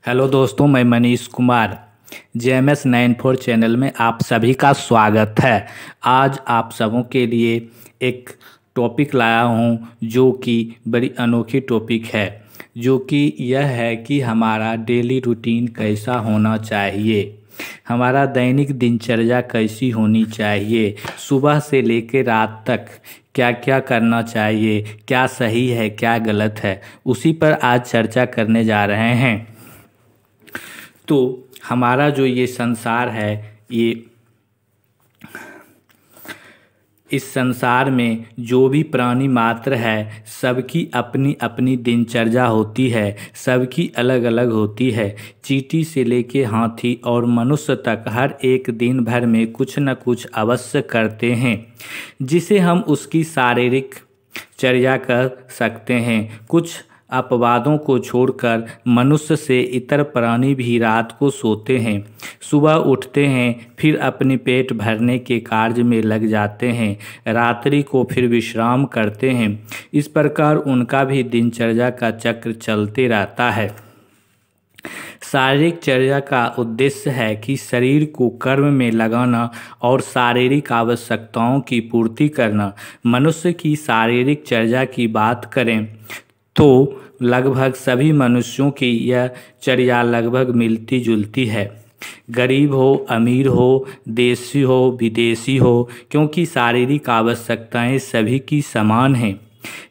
Hello दोस्तों, मैं Manish Kumar JMS 94 channel में आप सभी का स्वागत है। आज आप सबों के लिए एक टॉपिक लाया हूं जो कि बड़ी अनोखी टॉपिक है, जो कि यह है कि हमारा डेली रूटीन कैसा होना चाहिए, हमारा दैनिक दिनचर्या कैसी होनी चाहिए, सुबह से लेकर रात तक क्या क्या करना चाहिए, क्या सही है क्या गलत है, उसी पर आज चर्चा करने जा रहे हैं। तो हमारा जो ये संसार है, ये इस संसार में जो भी प्राणी मात्र है सबकी अपनी अपनी दिनचर्या होती है, सबकी अलग अलग होती है। चींटी से लेके हाथी और मनुष्य तक हर एक दिन भर में कुछ न कुछ अवश्य करते हैं, जिसे हम उसकी शारीरिक चर्या कर सकते हैं। कुछ अपवादों को छोड़कर मनुष्य से इतर प्राणी भी रात को सोते हैं, सुबह उठते हैं, फिर अपनी पेट भरने के कार्य में लग जाते हैं, रात्रि को फिर विश्राम करते हैं। इस प्रकार उनका भी दिनचर्या का चक्र चलते रहता है। शारीरिक चर्या का उद्देश्य है कि शरीर को कर्म में लगाना और शारीरिक आवश्यकताओं की पूर्ति करना। मनुष्य की शारीरिक चर्या की बात करें तो लगभग सभी मनुष्यों की यह चर्या लगभग मिलती जुलती है, गरीब हो अमीर हो, देशी हो विदेशी हो, क्योंकि शारीरिक आवश्यकताएं सभी की समान हैं।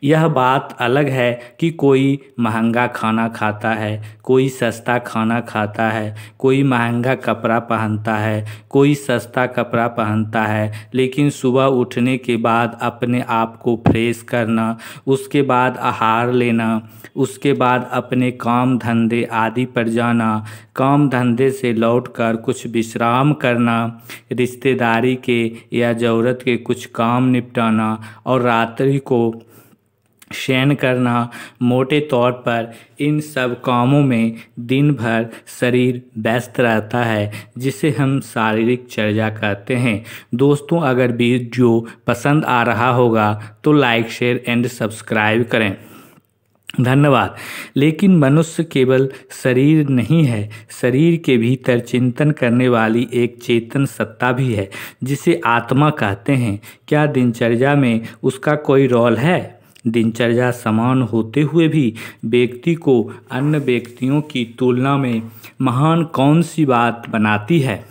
यह बात अलग है कि कोई महंगा खाना खाता है, कोई सस्ता खाना खाता है, कोई महंगा कपड़ा पहनता है, कोई सस्ता कपड़ा पहनता है, लेकिन सुबह उठने के बाद अपने आप को फ्रेश करना, उसके बाद आहार लेना, उसके बाद अपने काम धंधे आदि पर जाना, काम धंधे से लौटकर कुछ विश्राम करना, रिश्तेदारी के या ज़रूरत के कुछ काम निपटाना और रात्रि को शयन करना। मोटे तौर पर इन सब कामों में दिन भर शरीर व्यस्त रहता है, जिसे हम शारीरिक चर्या कहते हैं। दोस्तों, अगर वीडियो पसंद आ रहा होगा तो लाइक शेयर एंड सब्सक्राइब करें। धन्यवाद। लेकिन मनुष्य केवल शरीर नहीं है, शरीर के भीतर चिंतन करने वाली एक चेतन सत्ता भी है, जिसे आत्मा कहते हैं। क्या दिनचर्या में उसका कोई रोल है? दिनचर्या समान होते हुए भी व्यक्ति को अन्य व्यक्तियों की तुलना में महान कौन सी बात बनाती है?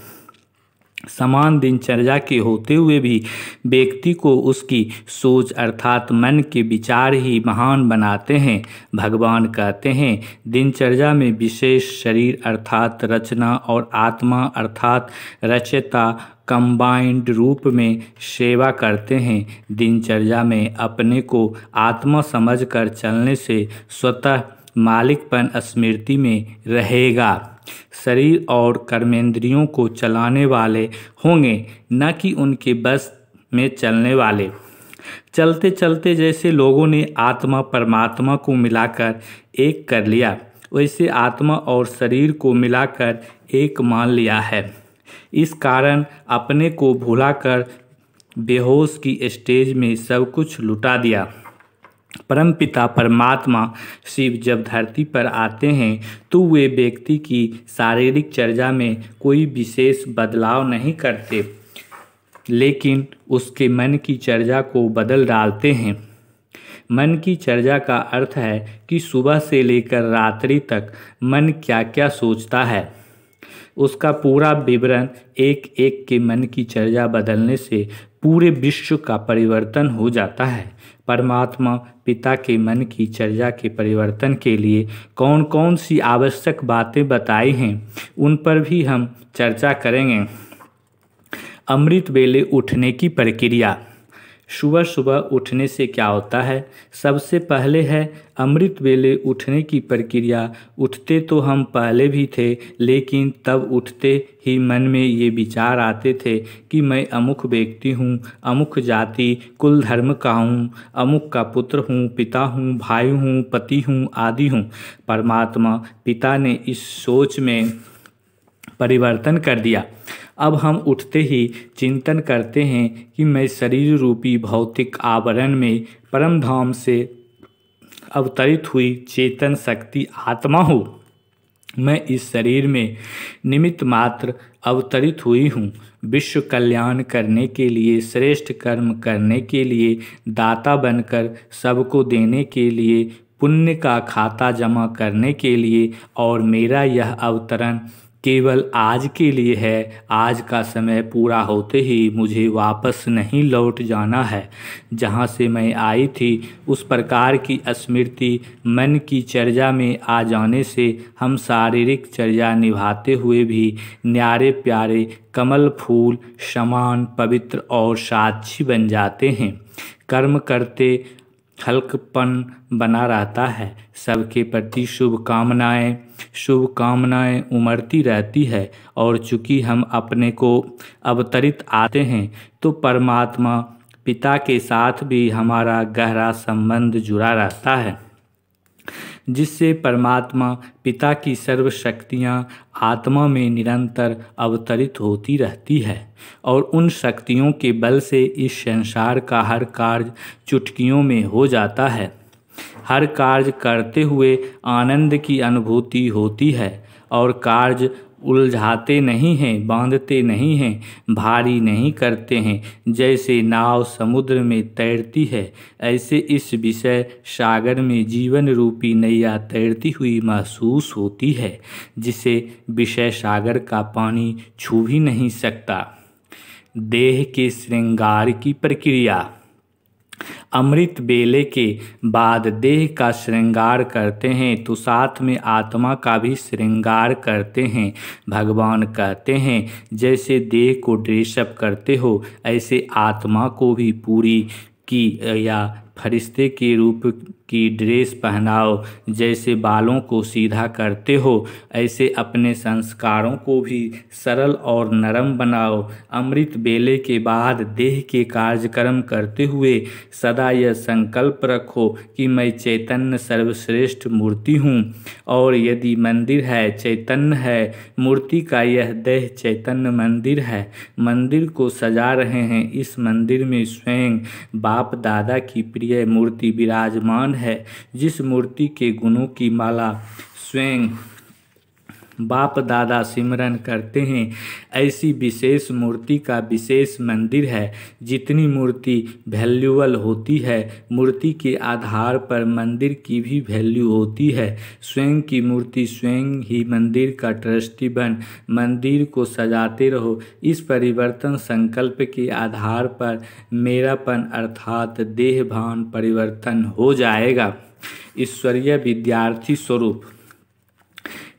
समान दिनचर्या के होते हुए भी व्यक्ति को उसकी सोच अर्थात मन के विचार ही महान बनाते हैं। भगवान कहते हैं, दिनचर्या में विशेष शरीर अर्थात रचना और आत्मा अर्थात रचयिता कंबाइंड रूप में सेवा करते हैं। दिनचर्या में अपने को आत्मा समझकर चलने से स्वतः मालिकपन स्मृति में रहेगा। शरीर और कर्मेंद्रियों को चलाने वाले होंगे, न कि उनके बस में चलने वाले। चलते चलते जैसे लोगों ने आत्मा परमात्मा को मिलाकर एक कर लिया, वैसे आत्मा और शरीर को मिलाकर एक मान लिया है। इस कारण अपने को भुलाकर बेहोश की स्टेज में सब कुछ लुटा दिया। परमपिता परमात्मा शिव जब धरती पर आते हैं तो वे व्यक्ति की शारीरिक चर्या में कोई विशेष बदलाव नहीं करते, लेकिन उसके मन की चर्या को बदल डालते हैं। मन की चर्या का अर्थ है कि सुबह से लेकर रात्रि तक मन क्या क्या सोचता है, उसका पूरा विवरण। एक एक के मन की चर्या बदलने से पूरे विश्व का परिवर्तन हो जाता है। परमात्मा पिता के मन की चर्या के परिवर्तन के लिए कौन कौन सी आवश्यक बातें बताई हैं, उन पर भी हम चर्चा करेंगे। अमृत वेले उठने की प्रक्रिया। सुबह सुबह उठने से क्या होता है? सबसे पहले है अमृत वेले उठने की प्रक्रिया। उठते तो हम पहले भी थे, लेकिन तब उठते ही मन में ये विचार आते थे कि मैं अमुक व्यक्ति हूँ, अमुक जाति कुल धर्म का हूँ, अमुक का पुत्र हूँ, पिता हूँ, भाई हूँ, पति हूँ आदि हूँ। परमात्मा पिता ने इस सोच में परिवर्तन कर दिया। अब हम उठते ही चिंतन करते हैं कि मैं शरीर रूपी भौतिक आवरण में परम धाम से अवतरित हुई चेतन शक्ति आत्मा हूँ। मैं इस शरीर में निमित्त मात्र अवतरित हुई हूँ। विश्व कल्याण करने के लिए, श्रेष्ठ कर्म करने के लिए, दाता बनकर सबको देने के लिए, पुण्य का खाता जमा करने के लिए, और मेरा यह अवतरण केवल आज के लिए है। आज का समय पूरा होते ही मुझे वापस नहीं लौट जाना है। जहाँ से मैं आई थी उस प्रकार की स्मृति मन की चर्या में आ जाने से हम शारीरिक चर्या निभाते हुए भी न्यारे प्यारे कमल फूल समान पवित्र और साक्षी बन जाते हैं। कर्म करते हल्कपन बना रहता है। सबके प्रति शुभकामनाएं उमड़ती रहती है। और चूंकि हम अपने को अवतरित आते हैं तो परमात्मा पिता के साथ भी हमारा गहरा संबंध जुड़ा रहता है, जिससे परमात्मा पिता की सर्व शक्तियाँ आत्मा में निरंतर अवतरित होती रहती है और उन शक्तियों के बल से इस संसार का हर कार्य चुटकियों में हो जाता है। हर कार्य करते हुए आनंद की अनुभूति होती है और कार्य उलझाते नहीं हैं, बांधते नहीं हैं, भारी नहीं करते हैं। जैसे नाव समुद्र में तैरती है, ऐसे इस विषय सागर में जीवन रूपी नैया तैरती हुई महसूस होती है, जिसे विषय सागर का पानी छू भी नहीं सकता। देह के श्रृंगार की प्रक्रिया। अमृत बेले के बाद देह का श्रृंगार करते हैं तो साथ में आत्मा का भी श्रृंगार करते हैं। भगवान कहते हैं, जैसे देह को ड्रेसअप करते हो ऐसे आत्मा को भी पूरी की या फरिश्ते के रूप की ड्रेस पहनाओ। जैसे बालों को सीधा करते हो ऐसे अपने संस्कारों को भी सरल और नरम बनाओ। अमृत बेले के बाद देह के कार्यक्रम करते हुए सदा यह संकल्प रखो कि मैं चैतन्य सर्वश्रेष्ठ मूर्ति हूँ, और यदि मंदिर है चैतन्य है, मूर्ति का यह देह चैतन्य मंदिर है। मंदिर को सजा रहे हैं, इस मंदिर में स्वयं बाप दादा की प्रिय मूर्ति विराजमान है। जिस मूर्ति के गुणों की माला स्वयं बाप दादा सिमरन करते हैं, ऐसी विशेष मूर्ति का विशेष मंदिर है। जितनी मूर्ति वैल्यूबल होती है, मूर्ति के आधार पर मंदिर की भी वैल्यू होती है। स्वयं की मूर्ति स्वयं ही मंदिर का ट्रस्टी बन मंदिर को सजाते रहो। इस परिवर्तन संकल्प के आधार पर मेरापन अर्थात देह भान परिवर्तन हो जाएगा। ईश्वरीय विद्यार्थी स्वरूप।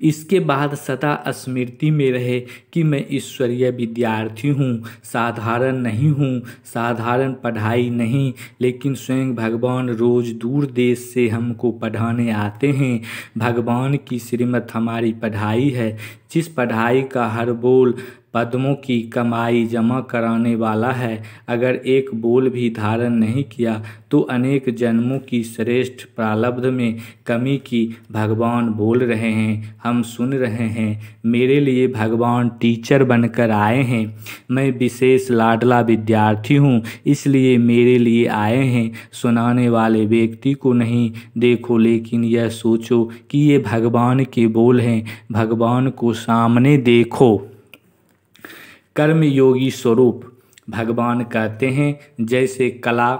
इसके बाद सदा स्मृति में रहे कि मैं ईश्वरीय विद्यार्थी हूँ, साधारण नहीं हूँ, साधारण पढ़ाई नहीं, लेकिन स्वयं भगवान रोज़ दूर देश से हमको पढ़ाने आते हैं। भगवान की श्रीमत हमारी पढ़ाई है, जिस पढ़ाई का हर बोल पद्मों की कमाई जमा कराने वाला है। अगर एक बोल भी धारण नहीं किया तो अनेक जन्मों की श्रेष्ठ प्रारब्ध में कमी की भगवान बोल रहे हैं, हम सुन रहे हैं। मेरे लिए भगवान टीचर बनकर आए हैं। मैं विशेष लाडला विद्यार्थी हूँ, इसलिए मेरे लिए आए हैं। सुनाने वाले व्यक्ति को नहीं देखो, लेकिन यह सोचो कि ये भगवान के बोल हैं। भगवान को सामने देखो। कर्मयोगी स्वरूप। भगवान कहते हैं, जैसे कला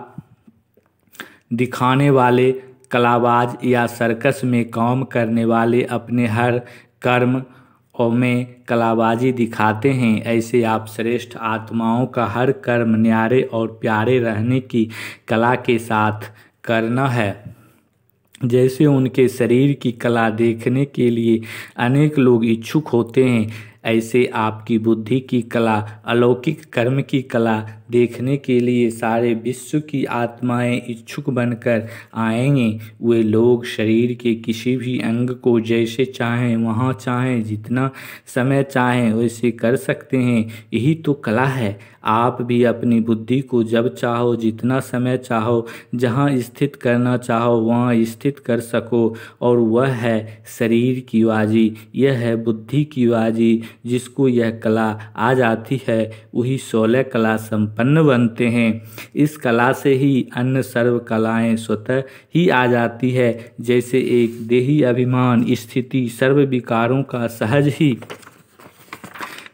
दिखाने वाले कलाबाज या सर्कस में काम करने वाले अपने हर कर्म और में कलाबाजी दिखाते हैं, ऐसे आप श्रेष्ठ आत्माओं का हर कर्म न्यारे और प्यारे रहने की कला के साथ करना है। जैसे उनके शरीर की कला देखने के लिए अनेक लोग इच्छुक होते हैं, ऐसे आपकी बुद्धि की कला, अलौकिक कर्म की कला देखने के लिए सारे विश्व की आत्माएं इच्छुक बनकर आएंगे। वे लोग शरीर के किसी भी अंग को जैसे चाहें वहाँ चाहें जितना समय चाहें वैसे कर सकते हैं। यही तो कला है। आप भी अपनी बुद्धि को जब चाहो, जितना समय चाहो, जहाँ स्थित करना चाहो वहाँ स्थित कर सको। और वह है शरीर की बाजी, यह है बुद्धि की बाजी। जिसको यह कला आ जाती है वही 16 कला संपन्न बनते हैं। इस कला से ही अन्य सर्व कलाएं स्वतः ही आ जाती है। जैसे एक देही अभिमान स्थिति सर्व विकारों का सहज ही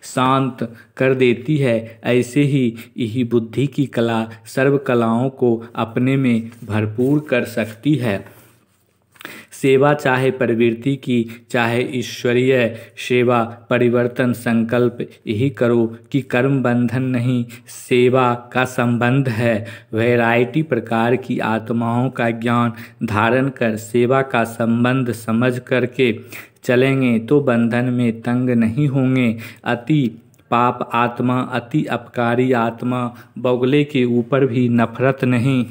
शांत कर देती है, ऐसे ही यही बुद्धि की कला सर्व कलाओं को अपने में भरपूर कर सकती है। सेवा चाहे प्रवृत्ति की चाहे ईश्वरीय सेवा, परिवर्तन संकल्प यही करो कि कर्म बंधन नहीं, सेवा का संबंध है। वैरायटी प्रकार की आत्माओं का ज्ञान धारण कर सेवा का संबंध समझ करके चलेंगे तो बंधन में तंग नहीं होंगे। अति पाप आत्मा, अति अपकारी आत्मा, बगुले के ऊपर भी नफरत नहीं,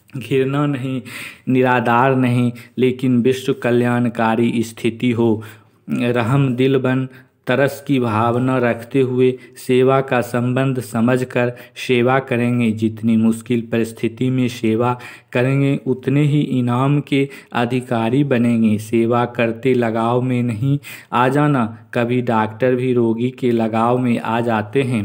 घृणा नहीं, निरादार नहीं, लेकिन विश्व कल्याणकारी स्थिति हो। रहम दिल बन तरस की भावना रखते हुए सेवा का संबंध समझकर सेवा करेंगे। जितनी मुश्किल परिस्थिति में सेवा करेंगे उतने ही इनाम के अधिकारी बनेंगे। सेवा करते लगाव में नहीं आ जाना, कभी डॉक्टर भी रोगी के लगाव में आ जाते हैं।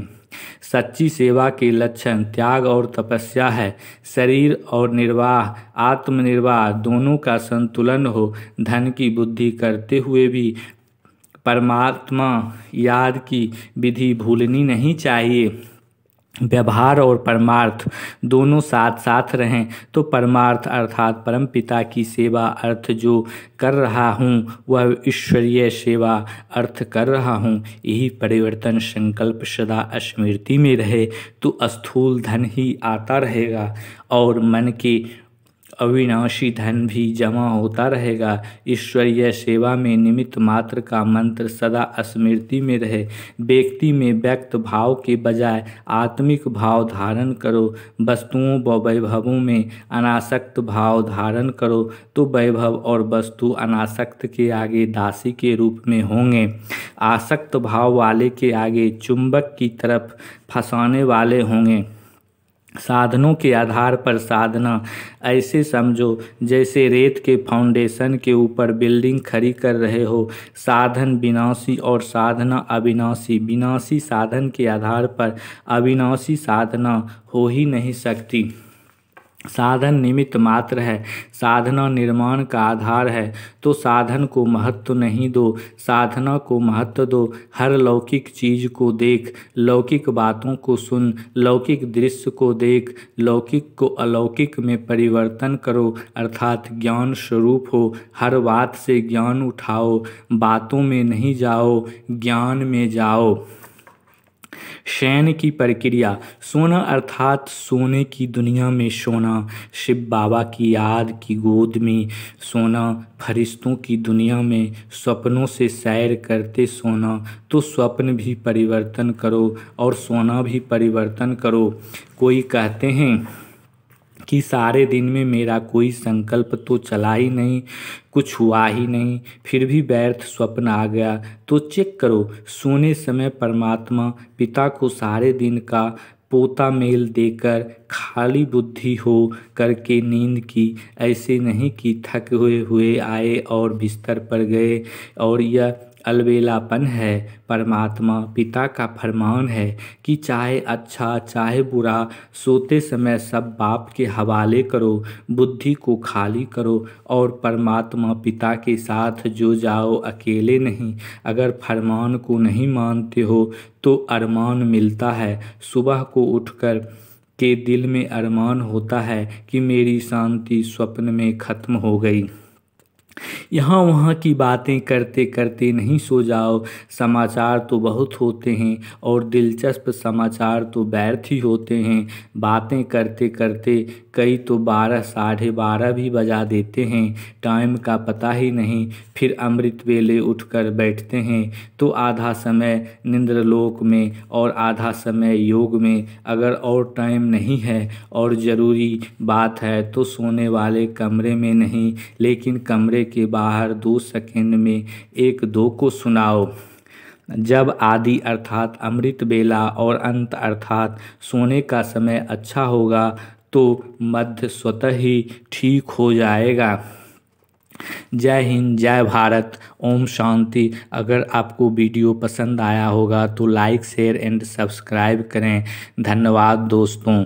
सच्ची सेवा के लक्षण त्याग और तपस्या है। शरीर और निर्वाह, आत्मनिर्वाह दोनों का संतुलन हो। धन की बुद्धि करते हुए भी परमात्मा याद की विधि भूलनी नहीं चाहिए। व्यवहार और परमार्थ दोनों साथ साथ रहें तो परमार्थ अर्थात परम पिता की सेवा अर्थ जो कर रहा हूँ वह ईश्वरीय सेवा अर्थ कर रहा हूँ। यही परिवर्तन संकल्प सदा स्मृति में रहे तो स्थूल धन ही आता रहेगा और मन के अविनाशी धन भी जमा होता रहेगा। ईश्वरीय सेवा में निमित्त मात्र का मंत्र सदा स्मृति में रहे। व्यक्ति में व्यक्त भाव के बजाय आत्मिक भाव धारण करो। वस्तुओं व वैभवों में अनासक्त भाव धारण करो तो वैभव और वस्तु अनासक्त के आगे दासी के रूप में होंगे। आसक्त भाव वाले के आगे चुंबक की तरफ फंसाने वाले होंगे। साधनों के आधार पर साधना ऐसे समझो जैसे रेत के फाउंडेशन के ऊपर बिल्डिंग खड़ी कर रहे हो। साधन विनाशी और साधना अविनाशी। विनाशी साधन के आधार पर अविनाशी साधना हो ही नहीं सकती। साधन निमित्त मात्र है, साधना निर्माण का आधार है। तो साधन को महत्व नहीं दो, साधना को महत्व दो। हर लौकिक चीज़ को देख, लौकिक बातों को सुन, लौकिक दृश्य को देख, लौकिक को अलौकिक में परिवर्तन करो अर्थात ज्ञान स्वरूप हो। हर बात से ज्ञान उठाओ, बातों में नहीं जाओ, ज्ञान में जाओ। शयन की प्रक्रिया। सोना अर्थात सोने की दुनिया में सोना, शिव बाबा की याद की गोद में सोना, फरिश्तों की दुनिया में सपनों से सैर करते सोना। तो स्वप्न भी परिवर्तन करो और सोना भी परिवर्तन करो। कोई कहते हैं कि सारे दिन में मेरा कोई संकल्प तो चला ही नहीं, कुछ हुआ ही नहीं, फिर भी व्यर्थ स्वप्न आ गया। तो चेक करो, सोने समय परमात्मा पिता को सारे दिन का पोता मेल देकर खाली बुद्धि हो करके नींद की। ऐसे नहीं कि थके हुए आए और बिस्तर पर गए और यह अलबेलापन है। परमात्मा पिता का फरमान है कि चाहे अच्छा चाहे बुरा सोते समय सब बाप के हवाले करो, बुद्धि को खाली करो और परमात्मा पिता के साथ जो जाओ अकेले नहीं। अगर फरमान को नहीं मानते हो तो अरमान मिलता है। सुबह को उठकर के दिल में अरमान होता है कि मेरी शांति स्वप्न में खत्म हो गई। यहाँ वहाँ की बातें करते करते नहीं सो जाओ। समाचार तो बहुत होते हैं और दिलचस्प समाचार तो व्यर्थ ही होते हैं। बातें करते करते कई तो 12 साढ़े 12 भी बजा देते हैं, टाइम का पता ही नहीं। फिर अमृत वेले उठकर बैठते हैं तो आधा समय निंद्रलोक में और आधा समय योग में। अगर और टाइम नहीं है और ज़रूरी बात है तो सोने वाले कमरे में नहीं लेकिन कमरे के बाहर 2 सेकंड में 1-2 को सुनाओ। जब आदि अर्थात अमृत बेला और अंत अर्थात सोने का समय अच्छा होगा तो मध्य स्वतः ही ठीक हो जाएगा। जय हिंद, जय भारत, ओम शांति। अगर आपको वीडियो पसंद आया होगा तो लाइक शेयर एंड सब्सक्राइब करें। धन्यवाद दोस्तों।